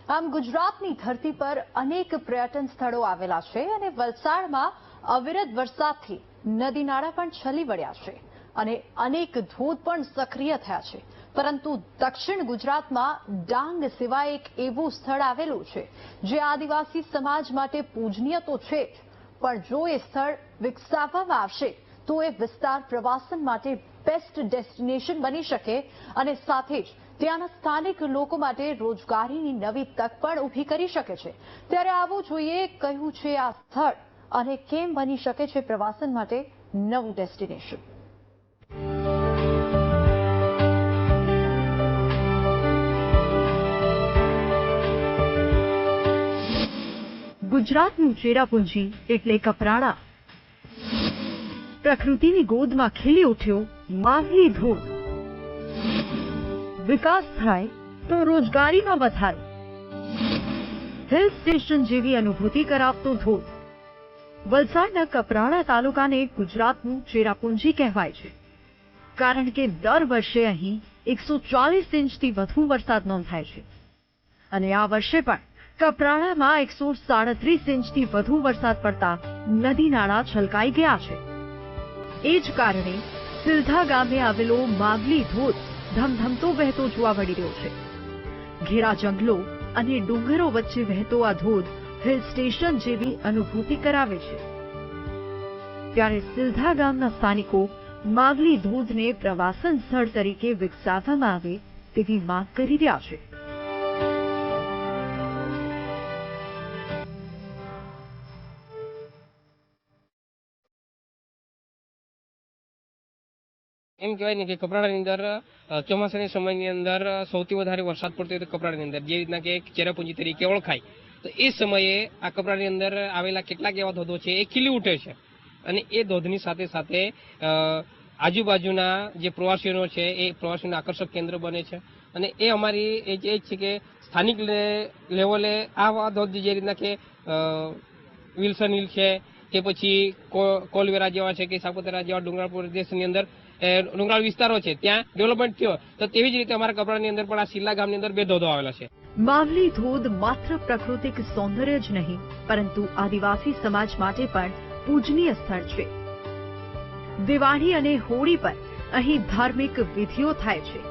આમ ગુજરાતની ધરતી પર અનેક પર્યટન સ્થળો આવેલા છે અને વલસાડમાં અવિરત વરસાદથી નદી નાળા પણ છલી વળ્યા છે અને અનેક ધોધ પણ સક્રિય થયા છે। પરંતુ દક્ષિણ ગુજરાતમાં ડાંગ સિવાય એક એવું સ્થળ આવેલું છે જે આદિવાસી સમાજ માટે પૂજનીય તો છે જ, પણ જો એ સ્થળ વિકસાવવામાં આવશે તો એ વિસ્તાર પ્રવાસન માટે બેસ્ટ ડેસ્ટિનેશન બની શકે અને સાથે જ ત્યાંના સ્થાનિક લોકો માટે રોજગારીની નવી તક પણ ઊભી કરી શકે છે। ત્યારે આવું જોઈએ કયું છે આ સ્થળ અને કેમ બની શકે છે પ્રવાસન માટે નવું ડેસ્ટિનેશન। ગુજરાતનું ચેરાપુંજી એટલે કપરાડા। પ્રકૃતિની ગોદમાં ખીલી ઉઠ્યો માવલી ધોધ। વિકાસ થાય તો રોજગારીમાં વધારો, હિલ સ્ટેશન જેવી અનુભૂતિ કરાવતો ધોધ। વલસાડના કપરાડા તાલુકાને ગુજરાતનું ચેરાપુંજી કહેવાય છે, કારણ કે દર વર્ષે અહીં 140 ઇંચથી વધુ વરસાદ નોંધાય છે અને આ વર્ષે પણ કપરાડામાં 137 ઇંચથી વધુ વરસાદ પડતા નદી નાળા છલકાઈ ગયા છે। એ જ કારણે સિલધા ગામે આવેલો માવલી ધોધ ધમધમતો વહેતો જોવા મળી રહ્યો છે। ઘેરા જંગલો અને ડુંગરો વચ્ચે વહેતો આ ધોધ હિલ સ્ટેશન જેવી અનુભૂતિ કરાવે છે। ત્યારે સિલધા ગામના સ્થાનિકો માવલી ધોધને પ્રવાસન સ્થળ તરીકે વિકસાવવામાં આવે તેવી માંગ કરી રહ્યા છે। એમ કહેવાય ને કે કપરાડાની અંદર ચોમાસાની સમયની અંદર સૌથી વધારે વરસાદ પડતો હોય તો કપરાડાની અંદર, જે રીતના કે ચેરાપુંજી તરીકે ઓળખાય, તો એ સમયે આ કપરાડાની અંદર આવેલા કેટલાક એવા ધોધો છે એ ખીલી ઉઠે છે અને એ ધોધની સાથે સાથે આજુબાજુના જે પ્રવાસીઓ છે એ પ્રવાસીઓનું આકર્ષક કેન્દ્ર બને છે અને એ અમારી એ જ છે કે સ્થાનિક લેવલે આ ધોધ જે રીતના કે વિલ્સન હિલ છે કે પછી કોલવેરા જેવા છે કે સાપુતારા જેવા ડુંગરાળ પ્રદેશની અંદર ડુંગરાળ વિસ્તારો છે ત્યાં ડેવલપમેન્ટ થયો, તો તેવી જ રીતે અમારા કપરાડાની અંદર પણ આ સિલ્લા ગામની અંદર બે ધોધો આવેલા છે। માવલી ધોધ માત્ર પ્રાકૃતિક સૌંદર્ય જ નહીં પરંતુ આદિવાસી સમાજ માટે પણ પૂજનીય સ્થળ છે। દિવાળી અને હોળી પર અહીં ધાર્મિક વિધિઓ થાય છે।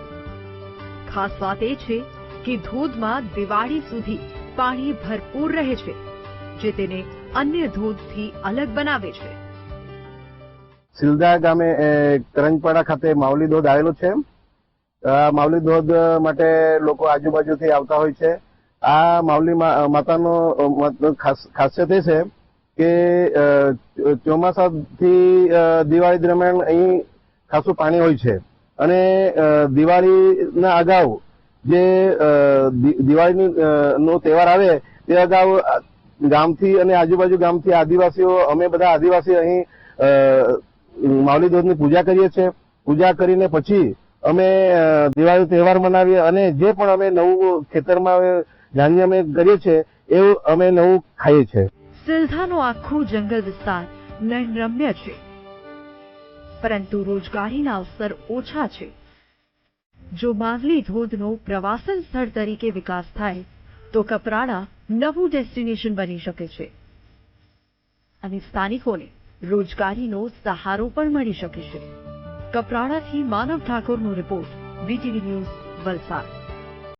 ખાસ વાત એ છે કે ધોધમાં દિવાળી સુધી પાણી ભરપૂર રહે છે, જે તેને અન્ય ધોધથી અલગ બનાવે છે। સિલધા ગામે કરંજપાડા ખાતે માવલી ધોધ આવેલો છે। માવલી ધોધ માટે લોકો આજુબાજુથી આવતા હોય છે। આ માવલી માતાનો ખાસિયત એ છે કે ચોમાસાથી દિવાળી દરમિયાન અહીં ખાસું પાણી હોય છે અને દિવાળીના અગાઉ જે દિવાળીનો તહેવાર આવે તે અગાઉ ગામથી અને આજુબાજુ ગામથી આદિવાસીઓ, અમે બધા આદિવાસી અહીં માવલી ધોધની પૂજા કરીએ છીએ। પૂજા કરીને પછી અમે દિવાળી તહેવાર મનાવીએ અને જે પણ અમે નવું ખેતરમાં ધાન્ય અમે કરીએ છીએ એવું અમે નવું ખાઈએ છીએ। સિલધાનો આખો જંગલ વિસ્તાર નયનરમ્ય છે, પરંતુ રોજગારીના અવસર ઓછા છે। જો માવલી ધોધનો પ્રવાસન સ્થળ તરીકે વિકાસ થાય તો કપરાડા નવું ડેસ્ટિનેશન બની શકે છે અને સ્થાનિકોને રોજગારીનો સહારો પણ મળી શકે છે। કપરાડાથી માનવ ઠાકોરનો રિપોર્ટ, વીટીવી ન્યૂઝ, વલસાડ।